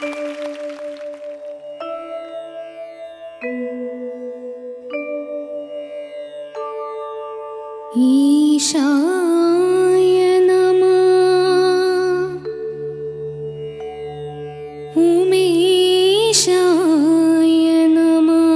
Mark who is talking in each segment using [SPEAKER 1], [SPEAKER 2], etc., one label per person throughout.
[SPEAKER 1] ईशाय नमः उमेशाय नमः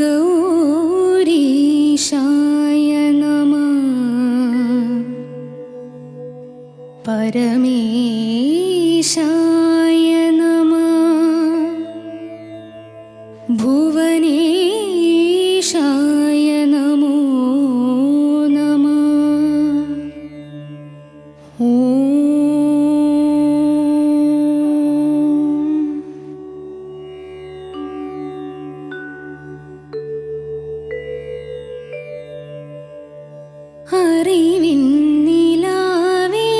[SPEAKER 1] गौरीशाय नमः परमेशाय नमः भुवनेशाय नमो नमः। ॐ അറിവിൻ നിലാവേ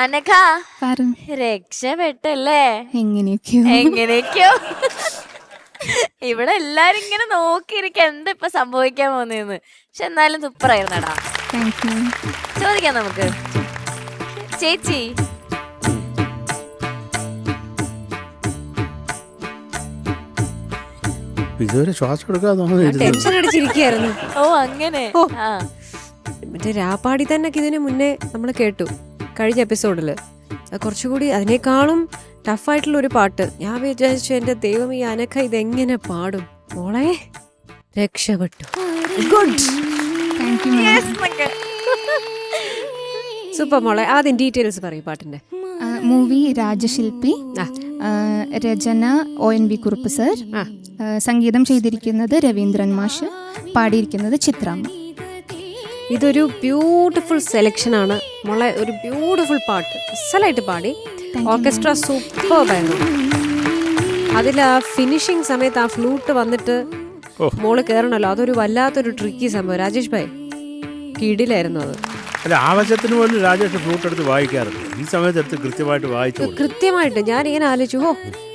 [SPEAKER 2] അനഘ രക്ഷപ്പെട്ടല്ലേ?
[SPEAKER 1] എങ്ങനെയൊക്കെയോ
[SPEAKER 2] ഇവിടെ എല്ലാരും ഇങ്ങനെ നോക്കിയിരിക്ക എന്താ ഇപ്പൊ സംഭവിക്കാൻ പോകുന്നതെന്ന്. പക്ഷെ എന്നാലും സൂപ്പറായിരുന്നടാ. ചോദിക്കാം നമുക്ക്. ചേച്ചി
[SPEAKER 3] ഇതുവരെ ശ്വാസം എടുക്കാതെ
[SPEAKER 4] ടെൻഷൻ അടിച്ചിരിക്കുകയായിരുന്നു.
[SPEAKER 2] ഓ അങ്ങനെ.
[SPEAKER 4] മറ്റേ രാപ്പാടി തന്നെ ഇതിന് മുന്നേ നമ്മൾ കേട്ടു കഴിഞ്ഞ എപ്പിസോഡില്. കുറച്ചുകൂടി അതിനേക്കാളും ടഫായിട്ടുള്ള ഒരു പാട്ട്. ഞാൻ വിചാരിച്ചു എന്റെ ദൈവം ഈ അനഘ ഇതെങ്ങനെ പാടും. മോളെ രക്ഷപ്പെട്ടു. ഗുഡ്, സൂപ്പർ മോളെ. ആദ്യം ഡീറ്റെയിൽസ് പറയും പാട്ടിന്റെ.
[SPEAKER 1] മൂവി രാജശില്പി, രചന ONV കുറുപ്പ് സർ, സംഗീതം ചെയ്തിരിക്കുന്നത് രവീന്ദ്രൻ മാഷ്, പാടിയിരിക്കുന്നത് ചിത്രാമ്മ.
[SPEAKER 4] ഇതൊരു ബ്യൂട്ടിഫുൾ സെലക്ഷൻ ആണ് മോളെ. ഒരു ബ്യൂട്ടിഫുൾ പാട്ട് അസലായിട്ട് പാടി. ഓർക്കസ്ട്ര സൂപ്പർബായിരുന്നു. അതിൽ ആ ഫിനിഷിങ് സമയത്ത് ആ ഫ്ലൂട്ട് വന്നിട്ട് മോള് കയറണല്ലോ, അതൊരു വല്ലാത്തൊരു ട്രിക്കി സംഭവം. രാജേഷ് ഭായ് കിടിലായിരുന്നു അത്.
[SPEAKER 3] അല്ല, ആവശ്യത്തിന് പോലും രാജേഷ് ഫ്ലൂട്ട് എടുത്ത് വായിക്കാറുണ്ട്. ഈ സമയത്ത് കൃത്യമായിട്ട് വായിച്ചു,
[SPEAKER 4] കൃത്യമായിട്ട്. ഞാൻ ഇങ്ങനെ ആലോചിച്ചു,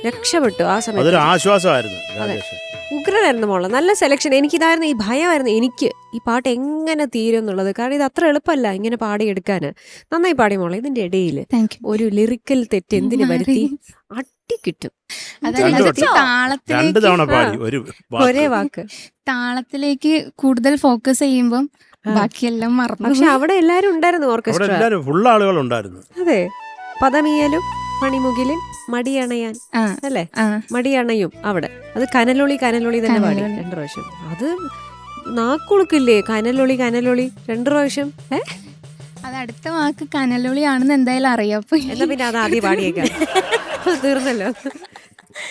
[SPEAKER 4] രക്ഷപ്പെട്ടു. ആ സമയത്ത്
[SPEAKER 3] അതൊരു ആശ്വാസമായിരുന്നു രാജേഷ്.
[SPEAKER 4] ഉഗ്രനായിരുന്നു മോളെ. നല്ല സെലക്ഷൻ. എനിക്കിതായിരുന്നു, ഈ ഭയമായിരുന്നു എനിക്ക് ഈ പാട്ട് എങ്ങനെ തീരും എന്നുള്ളത്. കാരണം ഇത് അത്ര എളുപ്പമല്ല ഇങ്ങനെ പാടിയെടുക്കാൻ. നന്നായി പാടി മോളെ. ഇതിന്റെ ഇടയിൽ ഒരു ലിറിക്കൽ തെറ്റ് എന്തിനു വരുത്തി അട്ടിക്കിട്ടും.
[SPEAKER 3] രണ്ടു തവണ പാടി
[SPEAKER 4] ഒരേ വാക്ക്.
[SPEAKER 1] താളത്തിലേക്ക് കൂടുതൽ ഫോക്കസ് ചെയ്യുമ്പം ബാക്കിയെല്ലാം മറന്നു.
[SPEAKER 4] പക്ഷെ അവിടെ എല്ലാരും ഉണ്ടായിരുന്നു, ഓർക്കസ്ട്ര
[SPEAKER 3] ഫുൾ ആളുകൾ ഉണ്ടായിരുന്നു.
[SPEAKER 4] അതെ. പദമിയലും മണിമുകിലും മടിയണയാൻ അല്ലേ, മടിയണയും അവിടെ. അത് കനലൊളി കനലൊളി തന്നെ പാടി 2 പ്രാവശ്യം. അത് നാക്കുളുക്കില്ലേ, കനലൊളി കനലൊളി 2 പ്രാവശ്യം.
[SPEAKER 1] അത് അടുത്ത വാക്ക് കനലൊളിയാണെന്ന് എന്തായാലും അറിയാം.
[SPEAKER 4] എന്നാ പിന്നെ അത് ആദ്യം പാടിയേക്കാം, തീർന്നല്ലോ.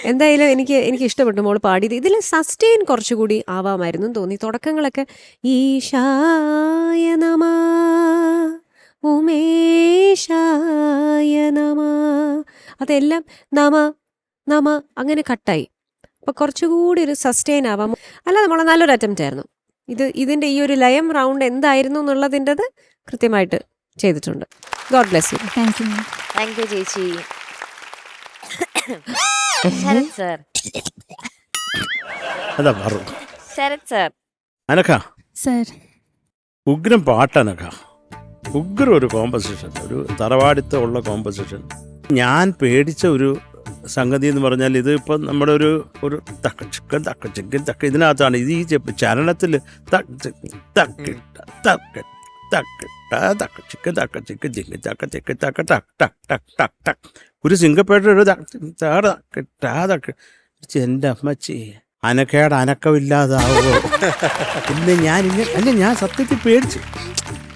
[SPEAKER 4] എന്തായാലും എനിക്ക് ഇഷ്ടപ്പെട്ടു മോള് പാടിയത്. ഇതിൽ സസ്റ്റെയിൻ കുറച്ചുകൂടി ആവാമായിരുന്നു തോന്നി. തുടക്കങ്ങളൊക്കെ ഈശായ നമഃ ഉമേശായ നമഃ, അതെല്ലാം നമ നമ അങ്ങനെ കട്ടായി. അപ്പൊ കുറച്ചുകൂടി ഒരു സസ്റ്റെയിൻ ആവാം. അല്ല, നമ്മളെ നല്ലൊരു അറ്റംപ്റ്റ് ആയിരുന്നു. ഇതിന്റെ ഈ ഒരു ലയം റൗണ്ട് എന്തായിരുന്നു എന്നുള്ളതിൻ്റെത് കൃത്യമായിട്ട് ചെയ്തിട്ടുണ്ട്. God bless you.
[SPEAKER 2] Thank you ചേച്ചി. Sarath sir. Sarath sir.
[SPEAKER 3] Anagha
[SPEAKER 1] sir,
[SPEAKER 3] ഉഗ്രം പാട്ടനഘ. ഉഗ്രം ഒരു കോമ്പസിഷൻ, ഒരു തറവാടിത്തം ഉള്ള കോമ്പസിഷൻ. ഞാൻ പേടിച്ച ഒരു സംഗതി എന്ന് പറഞ്ഞാൽ, ഇത് ഇപ്പം നമ്മുടെ ഒരു തക്ക ഇതിനകത്താണ് ഇത്. ഈ ചരണത്തിൽ ഒരു സിംഗപ്പേട്ട ഒരു എൻ്റെ അമ്മച്ചി അനക്കയുടെ അനക്കമില്ലാതാവോ. പിന്നെ ഞാൻ സത്യത്തിൽ പേടിച്ചു.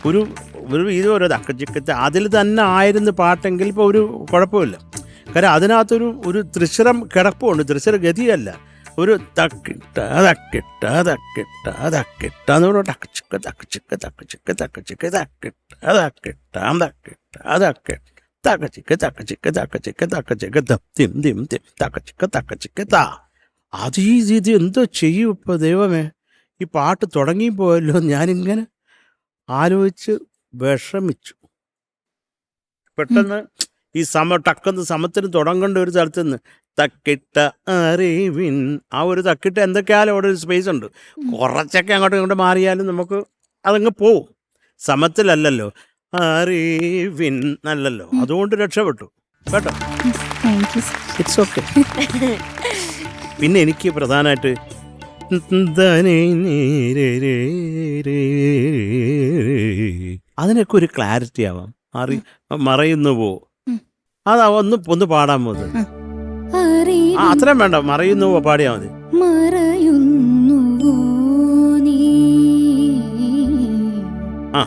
[SPEAKER 3] ഒരു ഇതൊരു തക്കച്ചിക്കത്തെ അതിൽ തന്നെ ആയിരുന്നു പാട്ടെങ്കിൽ ഇപ്പോൾ ഒരു കുഴപ്പമില്ല. കാരണം അതിനകത്തൊരു തൃശ്ശരം കിടപ്പുണ്ട്, തൃശ്ശര ഗതിയല്ല. ഒരു തക്കിട്ട തക്കിട്ട തക്കിട്ട തക്കിട്ട എന്ന് പറഞ്ഞാൽ തക്കച്ചിക്ക തക്കച്ചിക്ക തക്കച്ചിക്ക തക്കച്ചിക്ക തക്കിട്ട തക്കിട്ട തക്കിട്ട തക്കിട്ട തക്കച്ചിക്ക തക്കച്ചിക്ക തക്കച്ചിക്ക തക്കച്ചിക്ക തിം തിം തിം തക്കച്ചിക്ക തക്കച്ചിക്ക താ. അത് ഇത് എന്തോ ചെയ്യും ഇപ്പോൾ ദൈവമേ. ഈ പാട്ട് തുടങ്ങിപ്പോയല്ലോ. ഞാനിങ്ങനെ ആലോചിച്ച് വിഷമിച്ചു. പെട്ടെന്ന് ഈ ടക്കെന്ന് സമത്തിന് തുടങ്ങേണ്ട ഒരു സ്ഥലത്ത് നിന്ന് തക്കിട്ട അറിവിൻ, ആ ഒരു തക്കിട്ട എന്തൊക്കെയാലും അവിടെ ഒരു സ്പേസ് ഉണ്ട്. കുറച്ചൊക്കെ അങ്ങോട്ടും ഇങ്ങോട്ട് മാറിയാലും നമുക്ക് അതങ്ങ് പോവും. സമത്തിലല്ലല്ലോ, അറിവിൻ നല്ലല്ലോ. അതുകൊണ്ട് രക്ഷപ്പെട്ടു കേട്ടോ. It's okay. പിന്നെ എനിക്ക് പ്രധാനമായിട്ട് അതിനൊക്കെ ഒരു ക്ലാരിറ്റി ആവാം. മറയുന്നു പോ, അതാ ഒന്ന് പാടാൻ പോകുന്നത്. അത്രയും വേണ്ട, മറയുന്നു പോ പാടിയാ മതി. ആ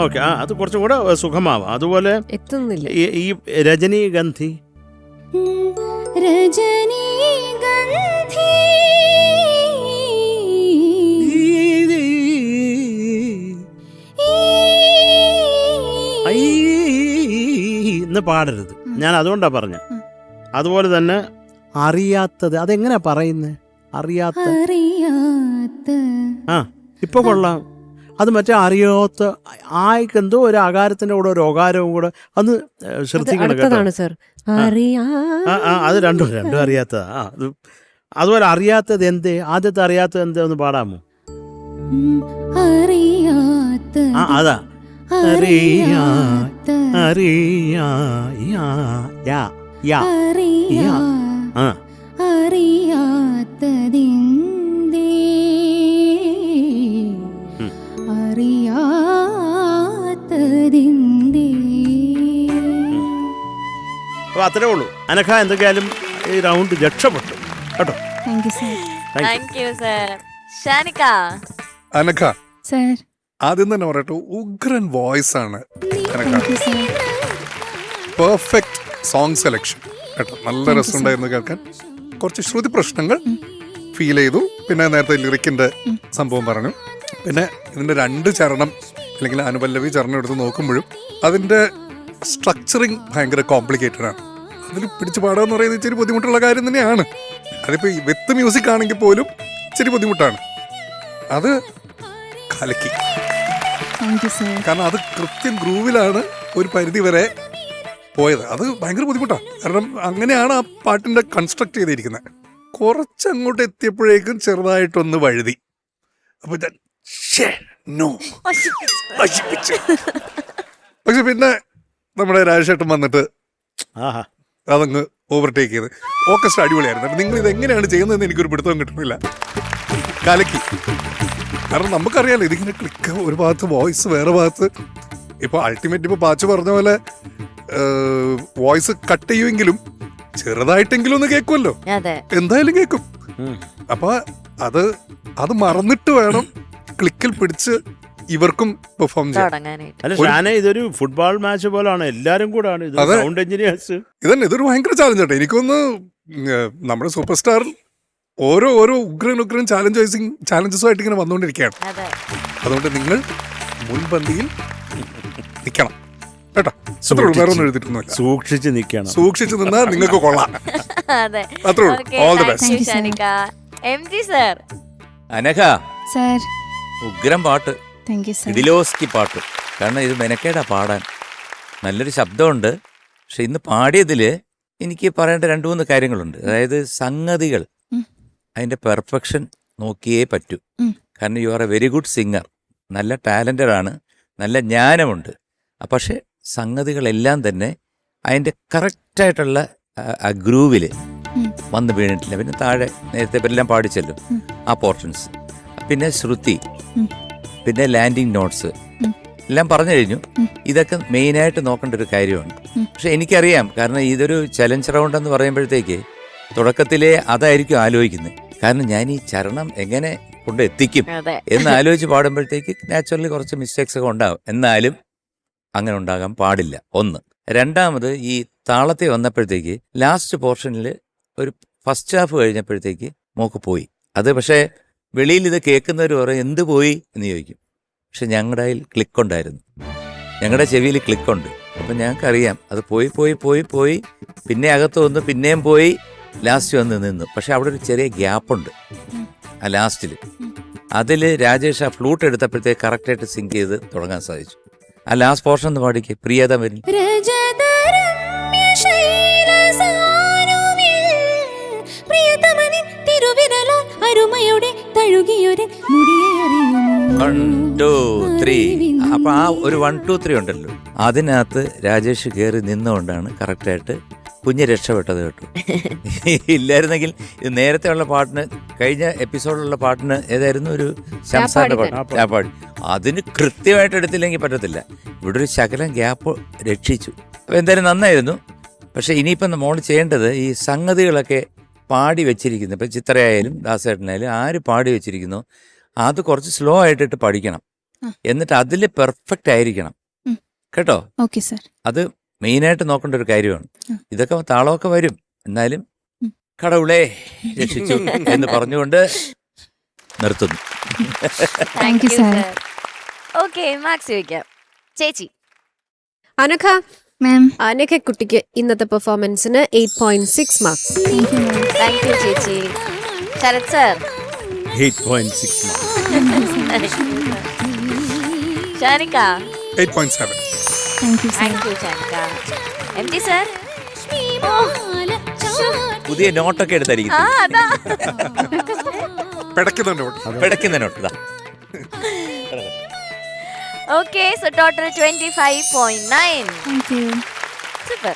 [SPEAKER 3] ഓക്കെ. അത് കുറച്ചും കൂടെ സുഖമാവാം. അതുപോലെ ഈ രജനീഗന്ധി എന്ന് പാടരുത്. ഞാൻ അതുകൊണ്ടാ പറഞ്ഞ. അതുപോലെ തന്നെ അറിയാത്തത്, അതെങ്ങനെയാ പറയുന്നത്? അറിയാത്ത. ആ ഇപ്പൊ കൊള്ളാം. അത് മറ്റേ അറിയാത്ത ആയിക്കെന്തോ ഒരു ആകാരത്തിന്റെ കൂടെ ഒരു ഓകാരവും കൂടെ അന്ന് ശ്രദ്ധിക്കണം കേട്ടോ.
[SPEAKER 4] അടുത്തതാണ് സർ. അറിയാ
[SPEAKER 3] അത് രണ്ടും അറിയാത്തതാ. അതുപോലെ അറിയാത്തത് എന്തേ, ആദ്യത്തെ അറിയാത്തത് എന്തേ ഒന്ന് പാടാമോ? അതാ അപ്പൊ അത്രേ ഉള്ളൂ. അനഘ എന്തൊക്കെയാലും ഈ റൗണ്ട് രക്ഷപ്പെട്ടു കേട്ടോ.
[SPEAKER 1] Thank you sir.
[SPEAKER 2] Thank you sir. ഷാനിക്ക.
[SPEAKER 5] അനഘ
[SPEAKER 1] സർ.
[SPEAKER 5] ആദ്യം തന്നെ പറയട്ടെ, ഉഗ്രൻ വോയിസ് ആണ് Anagha.
[SPEAKER 1] Thank you sir.
[SPEAKER 5] Perfect song selection കേട്ടോ. നല്ല രസമുണ്ടായിരുന്നു കേൾക്കാൻ. കുറച്ച് ശ്രുതി പ്രശ്നങ്ങൾ ഫീൽ ചെയ്തു. പിന്നെ നേരത്തെ ലിറിക്കിന്റെ സംഭവം പറഞ്ഞു. പിന്നെ ഇതിന്റെ 2 ചരണം അല്ലെങ്കിൽ അനുപല്ലവി ചരണം എടുത്ത് നോക്കുമ്പോഴും അതിന്റെ സ്ട്രക്ചറിങ് ഭയങ്കര കോംപ്ലിക്കേറ്റഡ് ആണ്. അതിൽ പിടിച്ചു പാടുക എന്ന് പറയുന്നത് ഇച്ചിരി ബുദ്ധിമുട്ടുള്ള കാര്യം തന്നെയാണ്. അതിപ്പോൾ വിത്ത് മ്യൂസിക് ആണെങ്കിൽ പോലും ഇച്ചിരി ബുദ്ധിമുട്ടാണ്. അത് കലക്കി.
[SPEAKER 1] Thank you sir.
[SPEAKER 5] കാരണം അത് കൃത്യം ഗ്രൂവിലാണ് ഒരു പരിധി വരെ പോയത്. അത് ഭയങ്കര ബുദ്ധിമുട്ടാണ്. കാരണം അങ്ങനെയാണ് ആ പാട്ടിന്റെ കൺസ്ട്രക്ട് ചെയ്തിരിക്കുന്നത്. കുറച്ചങ്ങോട്ട് എത്തിയപ്പോഴേക്കും ചെറുതായിട്ടൊന്ന് വഴുതി. അപ്പൊ പക്ഷെ പിന്നെ നമ്മുടെ രാജേഷേട്ടൻ വന്നിട്ട് അതങ്ങ് ഓവർടേക്ക് ചെയ്ത് ഓർക്കസ്ട്ര അടിപൊളിയായിരുന്നു. അപ്പം നിങ്ങൾ ഇത് എങ്ങനെയാണ് ചെയ്യുന്നതെന്ന് എനിക്കൊരു പിടുത്തം കിട്ടുന്നില്ല. കലക്കി. കാരണം നമുക്കറിയാലോ ഇതിങ്ങനെ ക്ലിക്ക്, ഒരു ഭാഗത്ത് വോയിസ്, വേറെ ഭാഗത്ത് ഇപ്പോൾ അൾട്ടിമേറ്റ് ഇപ്പോൾ പാച്ചു പറഞ്ഞ പോലെ വോയിസ് കട്ട് ചെയ്യുമെങ്കിലും ചെറുതായിട്ടെങ്കിലും ഒന്ന് കേൾക്കുമല്ലോ. എന്തായാലും കേൾക്കും. അപ്പൊ അത് മറന്നിട്ട് വേണം ക്ലിക്കിൽ പിടിച്ച് ഇവർക്കും പെർഫോം ചെയ്യാൻ.
[SPEAKER 3] ഇതൊരു ഫുട്ബോൾ മാച്ച് പോലാണ്, എല്ലാരും കൂടെ ആണ് സൗണ്ട് എഞ്ചിനീയേഴ്സ്.
[SPEAKER 5] ഇതൊരു ഭയങ്കര ചാലഞ്ച് ആട്ടെ. എനിക്കൊന്ന് നമ്മുടെ സൂപ്പർ സ്റ്റാറിൽ ഓരോ ഉഗ്രൻ ചാലഞ്ചസുമായിട്ട് ഇങ്ങനെ വന്നുകൊണ്ടിരിക്കുകയാണ്. അതുകൊണ്ട് നിങ്ങൾ മുൻപന്തിയിൽ നിൽക്കണം കേട്ടോ. വേറെ ഒന്നും എഴുതിയിട്ടൊന്നുമില്ല.
[SPEAKER 3] സൂക്ഷിച്ച് നിൽക്കണം.
[SPEAKER 5] സൂക്ഷിച്ച് നിന്നാൽ നിങ്ങൾക്ക് കൊള്ളാം. അത്രേ ഉള്ളൂ. All the best.
[SPEAKER 6] Anagha
[SPEAKER 1] sir.
[SPEAKER 6] ഉഗ്രം പാട്ട്,
[SPEAKER 1] താങ്ക് യു സർ.
[SPEAKER 6] ഇഡിലോസ്കി പാട്ട്. കാരണം ഇത് മെനക്കേടാ പാടാൻ. നല്ലൊരു ശബ്ദമുണ്ട്. പക്ഷെ ഇന്ന് പാടിയതിൽ എനിക്ക് പറയേണ്ട 2-3 കാര്യങ്ങളുണ്ട്. അതായത് സംഗതികൾ, അതിൻ്റെ പെർഫെക്ഷൻ നോക്കിയേ പറ്റൂ. കാരണം you are A very good singer. നല്ല ടാലൻറ്റഡ് ആണ്, നല്ല ജ്ഞാനമുണ്ട്. പക്ഷെ സംഗതികളെല്ലാം തന്നെ അതിൻ്റെ കറക്റ്റായിട്ടുള്ള ആ ഗ്രൂവിൽ വന്ന് വീണിട്ടില്ല. പിന്നെ താഴെ നേരത്തെ എല്ലാം പാടിച്ചല്ലോ ആ പോർഷൻസ്. പിന്നെ ശ്രുതി, പിന്നെ ലാൻഡിങ് നോട്ട്സ് എല്ലാം പറഞ്ഞു കഴിഞ്ഞു. ഇതൊക്കെ മെയിനായിട്ട് നോക്കേണ്ട ഒരു കാര്യമാണ്. പക്ഷെ എനിക്കറിയാം, കാരണം ഇതൊരു ചലഞ്ച് റൗണ്ട് എന്ന് പറയുമ്പോഴത്തേക്ക് തുടക്കത്തിലേ അതായിരിക്കും ആലോചിക്കുന്നത്. കാരണം ഞാൻ ഈ ചരണം എങ്ങനെ കൊണ്ട് എത്തിക്കും എന്ന് ആലോചിച്ച് പാടുമ്പോഴത്തേക്ക് നാച്ചുറലി കുറച്ച് മിസ്റ്റേക്സ് ഒക്കെ ഉണ്ടാകും. എന്നാലും അങ്ങനെ ഉണ്ടാകാൻ പാടില്ല. ഒന്ന്. രണ്ടാമത്, ഈ താളത്തെ വന്നപ്പോഴത്തേക്ക് ലാസ്റ്റ് പോർഷനിൽ ഒരു ഫസ്റ്റ് ഹാഫ് കഴിഞ്ഞപ്പോഴത്തേക്ക് മോക്ക് പോയി. അത് പക്ഷേ വെളിയിൽ ഇത് കേൾക്കുന്നവർ പറയും എന്ത് പോയി എന്ന് ചോദിക്കും. പക്ഷെ ഞങ്ങളുടെ കയ്യിൽ ക്ലിക്കുണ്ടായിരുന്നു, ഞങ്ങളുടെ ചെവിയിൽ ക്ലിക്കുണ്ട്. അപ്പം ഞങ്ങൾക്കറിയാം അത് പോയി പിന്നെ അകത്ത് വന്ന് പിന്നെയും പോയി ലാസ്റ്റ് വന്ന് നിന്നു. പക്ഷെ അവിടെ ഒരു ചെറിയ ഗ്യാപ്പുണ്ട് ആ ലാസ്റ്റിൽ. അതിൽ രാജേഷ് ആ ഫ്ലൂട്ട് എടുത്തപ്പോഴത്തേക്ക് കറക്റ്റായിട്ട് സിങ്ക് ചെയ്ത് തുടങ്ങാൻ സാധിച്ചു. ആ ലാസ്റ്റ് പോർഷൻ ഒന്ന് പാടിക്ക്. പ്രിയതം വരും. അപ്പൊ ആ ഒരു 1, 2, 3 ഉണ്ടല്ലോ, അതിനകത്ത് രാജേഷ് കയറി നിന്നുകൊണ്ടാണ് കറക്റ്റായിട്ട് കുഞ്ഞ് രക്ഷപ്പെട്ടത് കേട്ടോ. ഇല്ലായിരുന്നെങ്കിൽ ഇത് നേരത്തെ ഉള്ള പാട്ടിന്, കഴിഞ്ഞ എപ്പിസോഡിലുള്ള പാട്ടിന് ഏതായിരുന്നു, ഒരു ശംസാന്റെ പാട്ട്, അതിന് കൃത്യമായിട്ട് എടുത്തില്ലെങ്കിൽ പറ്റത്തില്ല. ഇവിടെ ഒരു ശകലം ഗ്യാപ്പ് രക്ഷിച്ചു. അപ്പൊ എന്തായാലും നന്നായിരുന്നു. പക്ഷെ ഇനിയിപ്പം മോള് ചെയ്യേണ്ടത് ഈ സംഗതികളൊക്കെ പാടി വെച്ചിരിക്കുന്നു. ഇപ്പം ചിത്രയായാലും ദാസേട്ടനായാലും ആര് പാടി വെച്ചിരിക്കുന്നു അത് കുറച്ച് സ്ലോ ആയിട്ടിട്ട് പഠിക്കണം. എന്നിട്ട് അതിൽ പെർഫെക്റ്റ് ആയിരിക്കണം കേട്ടോ.
[SPEAKER 1] Okay sir.
[SPEAKER 6] അത് മെയിനായിട്ട് നോക്കേണ്ട ഒരു കാര്യമാണ്. ഇതൊക്കെ താളമൊക്കെ വരും, എന്നാലും കടവുളെ രക്ഷിച്ചു എന്ന് പറഞ്ഞുകൊണ്ട് നിർത്തുന്നു.
[SPEAKER 1] Thank you sir.
[SPEAKER 2] Okay, marks ചോദിക്കാം. ചേച്ചി.
[SPEAKER 4] അനഘ
[SPEAKER 1] മാം.
[SPEAKER 4] അനഘ കുട്ടിക്ക് ഇന്നത്തെ പെർഫോമൻസിന് 8.6 മാർക്സ്.
[SPEAKER 2] താങ്ക് യു ചേച്ചി. ശരത് സർ.
[SPEAKER 3] 8.6 മാർക്ക്.
[SPEAKER 2] ഷാനിക്ക
[SPEAKER 5] 8.7.
[SPEAKER 1] താങ്ക് യു
[SPEAKER 2] താങ്ക് യു ഷാനിക്ക. MG sir.
[SPEAKER 6] പുതിയ നോട്ടൊക്കെ എടുത്തായിരിക്കും
[SPEAKER 2] ആ അതാ.
[SPEAKER 5] പിടയ്ക്കുന്നുണ്ട്
[SPEAKER 6] പിടയ്ക്കുന്ന നോട്ട് ഇതാ.
[SPEAKER 2] Okay, so total 25.9.
[SPEAKER 1] താങ്ക് യു
[SPEAKER 2] Super.